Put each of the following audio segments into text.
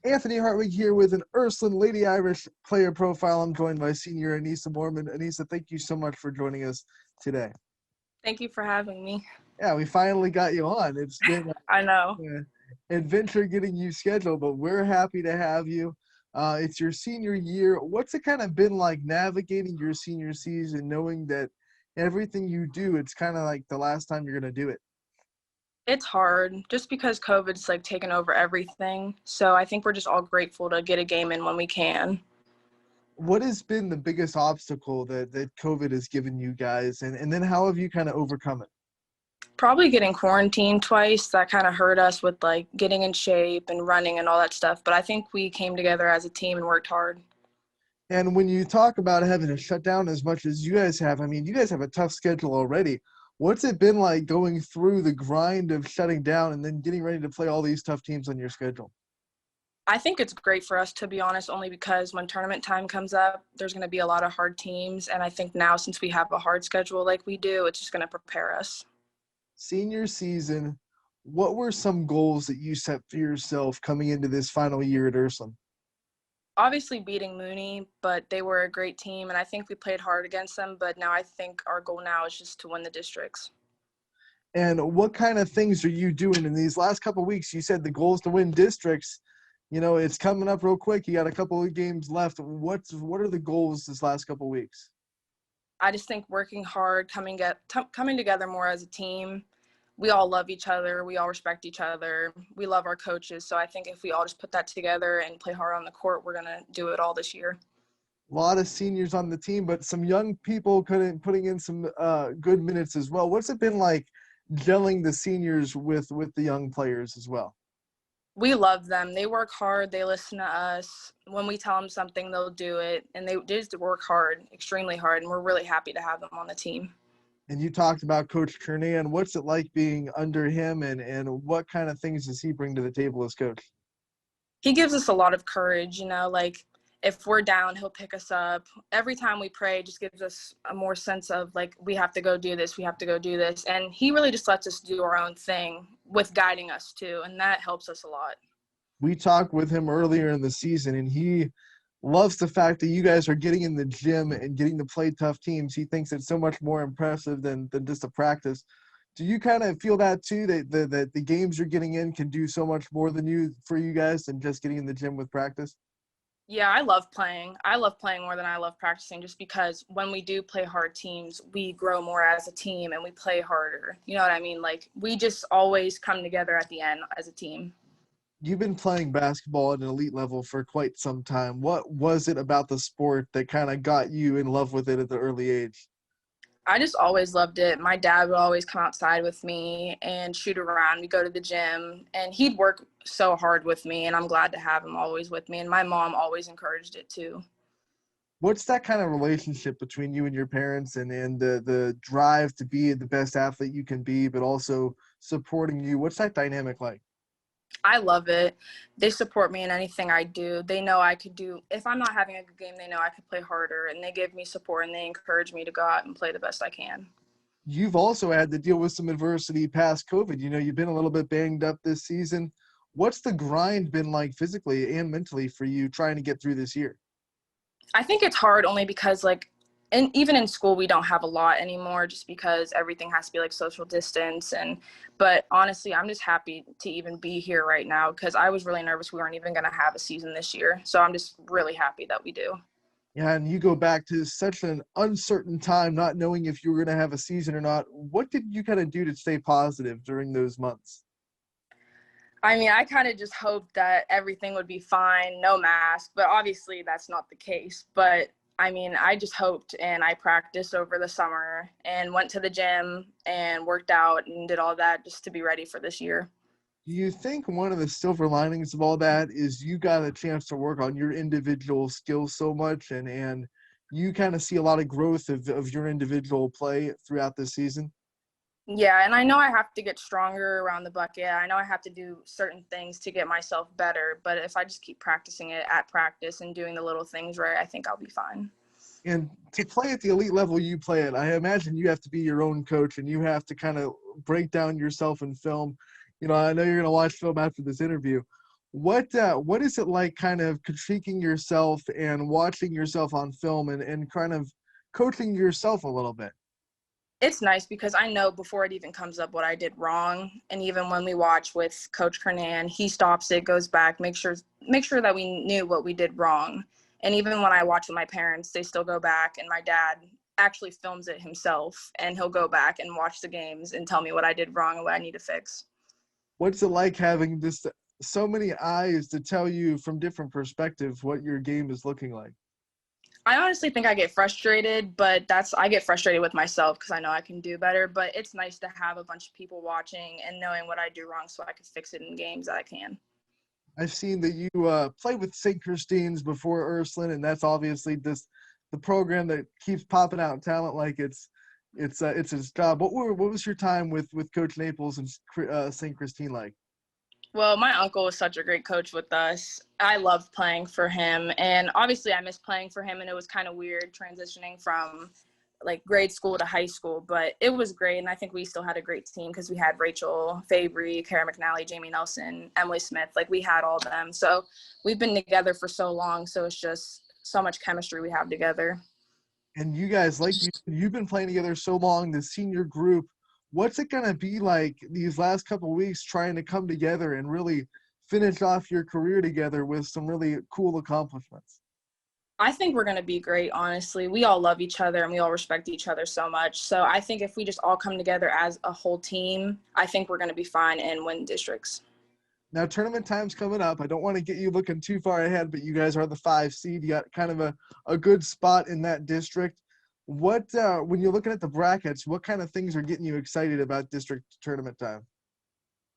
Anthony Hartwig here with an Ursuline Lady Irish player profile. I'm joined by senior Anisah Moorman. Anisah, thank you so much for joining us today. Thank you for having me. Yeah, we finally got you on. It's been I know. an adventure getting you scheduled, but we're happy to have you. It's your senior year. What's it kind of been like navigating your senior season, knowing that everything you do, it's kind of like the last time you're going to do it? It's hard just because COVID's like taken over everything. So I think we're just all grateful to get a game in when we can. What has been the biggest obstacle that COVID has given you guys, and then how have you kind of overcome it? Probably getting quarantined twice. That kind of hurt us with like getting in shape and running and all that stuff. But I think we came together as a team and worked hard. And when you talk about having to shut down as much as you guys have, I mean, you guys have a tough schedule already. What's it been like going through the grind of shutting down and then getting ready to play all these tough teams on your schedule? I think it's great for us, to be honest, only because when tournament time comes up, there's going to be a lot of hard teams. And I think now, since we have a hard schedule like we do, it's just going to prepare us. Senior season, what were some goals that you set for yourself coming into this final year at Ursuline? Obviously beating Mooney, but they were a great team, and I think we played hard against them. But now I think our goal now is just to win the districts. And what kind of things are you doing in these last couple of weeks? You said the goal is to win districts. You know, it's coming up real quick. You got a couple of games left. What are the goals this last couple of weeks? I just think working hard, coming together more as a team. We all love each other. We all respect each other. We love our coaches. So I think if we all just put that together and play hard on the court, we're going to do it all this year. A lot of seniors on the team, but some young people putting in some good minutes as well. What's it been like gelling the seniors with the young players as well? We love them. They work hard. They listen to us. When we tell them something, they'll do it. And they just work hard, extremely hard. And we're really happy to have them on the team. And you talked about Coach Kernan. What's it like being under him, and what kind of things does he bring to the table as coach? He gives us a lot of courage, like if we're down, he'll pick us up. Every time we pray, just gives us a more sense of like, we have to go do this. We have to go do this. And he really just lets us do our own thing with guiding us too. And that helps us a lot. We talked with him earlier in the season, and he loves the fact that you guys are getting in the gym and getting to play tough teams. He thinks it's so much more impressive than just a practice. Do you kind of feel that too, that the games you're getting in can do so much more for you guys than just getting in the gym with practice? Yeah, I love playing. I love playing more than I love practicing, just because when we do play hard teams, we grow more as a team and we play harder. You know what I mean? Like, we just always come together at the end as a team. You've been playing basketball at an elite level for quite some time. What was it about the sport that kind of got you in love with it at the early age? I just always loved it. My dad would always come outside with me and shoot around. We'd go to the gym, and he'd work so hard with me, and I'm glad to have him always with me. And my mom always encouraged it too. What's that kind of relationship between you and your parents, and the drive to be the best athlete you can be, but also supporting you? What's that dynamic like? I love it. They support me in anything I do. They know I could do, if I'm not having a good game, they know I could play harder, and they give me support and they encourage me to go out and play the best I can. You've also had to deal with some adversity past COVID. You know, you've been a little bit banged up this season. What's the grind been like physically and mentally for you trying to get through this year? I think it's hard only because and even in school, we don't have a lot anymore just because everything has to be like social distance. But honestly, I'm just happy to even be here right now because I was really nervous we weren't even going to have a season this year. So I'm just really happy that we do. Yeah, and you go back to such an uncertain time, not knowing if you were going to have a season or not. What did you kind of do to stay positive during those months? I mean, I kind of just hoped that everything would be fine, no mask, but obviously that's not the case. But I mean, I just hoped, and I practiced over the summer and went to the gym and worked out and did all that just to be ready for this year. Do you think one of the silver linings of all that is you got a chance to work on your individual skills so much, and you kind of see a lot of growth of your individual play throughout this season? Yeah, and I know I have to get stronger around the bucket. I know I have to do certain things to get myself better, but if I just keep practicing it at practice and doing the little things right, I think I'll be fine. And to play at the elite level you play at, I imagine you have to be your own coach and you have to kind of break down yourself in film. You know, I know you're going to watch film after this interview. What is it like kind of critiquing yourself and watching yourself on film and kind of coaching yourself a little bit? It's nice because I know before it even comes up what I did wrong. And even when we watch with Coach Kernan, he stops it, goes back, make sure that we knew what we did wrong. And even when I watch with my parents, they still go back, and my dad actually films it himself, and he'll go back and watch the games and tell me what I did wrong and what I need to fix. What's it like having just so many eyes to tell you from different perspectives what your game is looking like? I honestly think I get frustrated, but I get frustrated with myself because I know I can do better. But it's nice to have a bunch of people watching and knowing what I do wrong so I can fix it in games that I can. I've seen that you play with St. Christine's before Ursuline, and that's obviously just the program that keeps popping out talent like it's its job. What was your time with Coach Naples and St. Christine like? Well, my uncle was such a great coach with us. I loved playing for him, and obviously I missed playing for him, and it was kind of weird transitioning from like grade school to high school, but it was great. And I think we still had a great team because we had Rachel Fabry, Kara McNally, Jamie Nelson, Emily Smith. Like, we had all of them. So we've been together for so long. So it's just so much chemistry we have together. And you guys, like you've been playing together so long, the senior group. What's it gonna be like these last couple of weeks trying to come together and really finish off your career together with some really cool accomplishments? I think we're going to be great, honestly. We all love each other and we all respect each other so much. So I think if we just all come together as a whole team, I think we're going to be fine and win districts. Now, tournament time's coming up. I don't want to get you looking too far ahead, but you guys are the 5 seed. You got kind of a good spot in that district. What when you're looking at the brackets, what kind of things are getting you excited about district tournament time?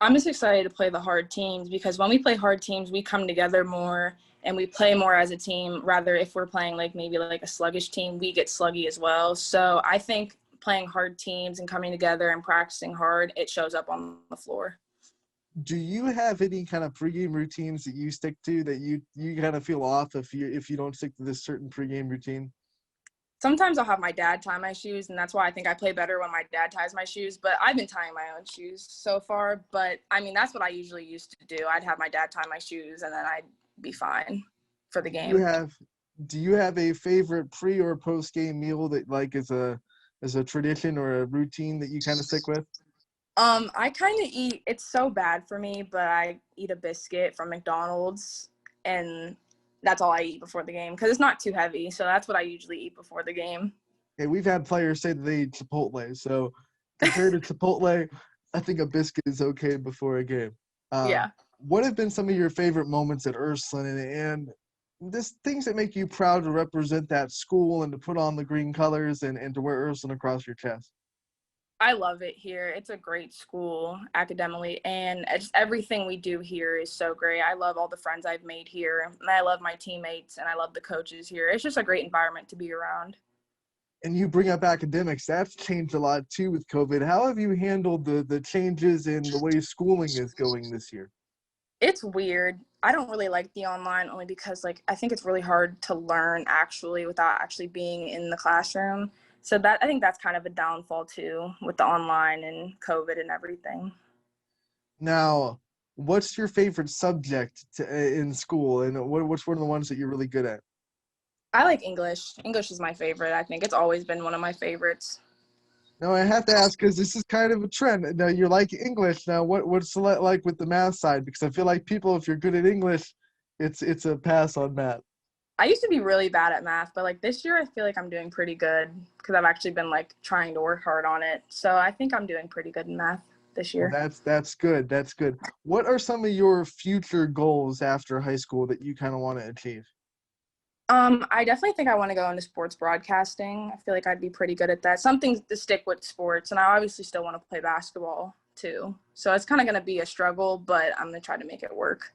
I'm just excited to play the hard teams because when we play hard teams, we come together more and we play more as a team. Rather, if we're playing like maybe like a sluggish team, we get sluggy as well. So I think playing hard teams and coming together and practicing hard, it shows up on the floor. Do you have any kind of pregame routines that you stick to that you kind of feel off if you don't stick to this certain pregame routine? Sometimes I'll have my dad tie my shoes, and that's why I think I play better when my dad ties my shoes. But I've been tying my own shoes so far. But, I mean, that's what I usually used to do. I'd have my dad tie my shoes, and then I'd be fine for the You game. have do you have a favorite pre or post game meal that like is a tradition or a routine that you kind of stick with? I kind of eat – it's so bad for me, but I eat a biscuit from McDonald's, and that's all I eat before the game because it's not too heavy. So that's what I usually eat before the game. Okay, we've had players say that they eat Chipotle. So compared to Chipotle, I think a biscuit is okay before a game. Yeah. What have been some of your favorite moments at Ursuline and just things that make you proud to represent that school and to put on the green colors and to wear Ursuline across your chest? I love it here. It's a great school academically, and just everything we do here is so great. I love all the friends I've made here, and I love my teammates, and I love the coaches here. It's just a great environment to be around. And you bring up academics. That's changed a lot too with COVID. How have you handled the changes in the way schooling is going this year? It's weird. I don't really like the online only because, like, I think it's really hard to learn actually without actually being in the classroom. So I think that's kind of a downfall too with the online and COVID and everything. Now, what's your favorite subject in school, and what's one of the ones that you're really good at? I like English. English is my favorite. I think it's always been one of my favorites. Now, I have to ask because this is kind of a trend. Now, you like English. Now, what's it like with the math side? Because I feel like people, if you're good at English, it's a pass on math. I used to be really bad at math, but like this year I feel like I'm doing pretty good because I've actually been like trying to work hard on it. So I think I'm doing pretty good in math this Well, year. that's good. That's good. What are some of your future goals after high school that you kind of want to achieve? I definitely think I want to go into sports broadcasting. I feel like I'd be pretty good at that. Something to stick with sports, and I obviously still want to play basketball too. So it's kind of going to be a struggle, but I'm going to try to make it work.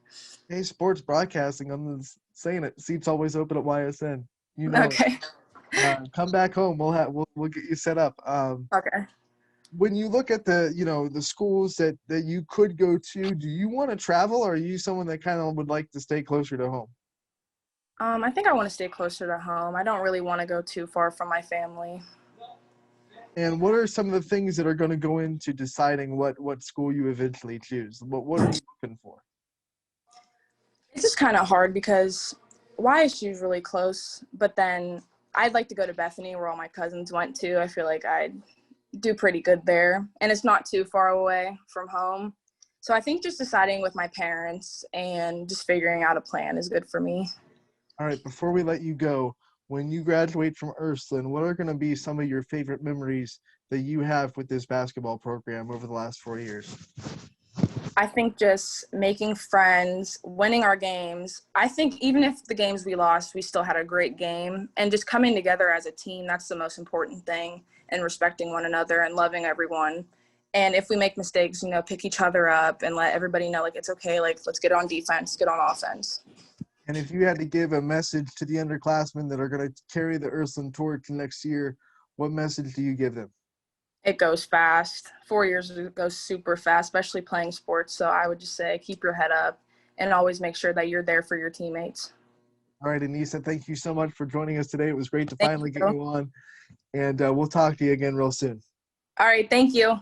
Hey, sports broadcasting. I'm just saying it. Seats always open at YSN. You know it. Okay. Come back home. We'll get you set up. Okay. When you look at the schools that you could go to, do you want to travel, or are you someone that kind of would like to stay closer to home? I think I want to stay closer to home. I don't really want to go too far from my family. And what are some of the things that are going to go into deciding what school you eventually choose? What are you looking for? kind of hard because YSU is really close, but then I'd like to go to Bethany where all my cousins went to. I feel like I'd do pretty good there, and it's not too far away from home. So I think just deciding with my parents and just figuring out a plan is good for me. All right, before we let you go, when you graduate from Ursuline, what are going to be some of your favorite memories that you have with this basketball program over the last 4 years? I think just making friends, winning our games. I think even if the games we lost, we still had a great game. And just coming together as a team, that's the most important thing, and respecting one another and loving everyone. And if we make mistakes, pick each other up and let everybody know, like, it's okay, like, let's get on defense, get on offense. And if you had to give a message to the underclassmen that are going to carry the Ursuline torch next year, what message do you give them? It goes fast. 4 years goes super fast, especially playing sports. So I would just say keep your head up and always make sure that you're there for your teammates. All right, Anisah, thank you so much for joining us today. It was great to Thank finally you. get you on, and we'll talk to you again real soon. All right, thank you.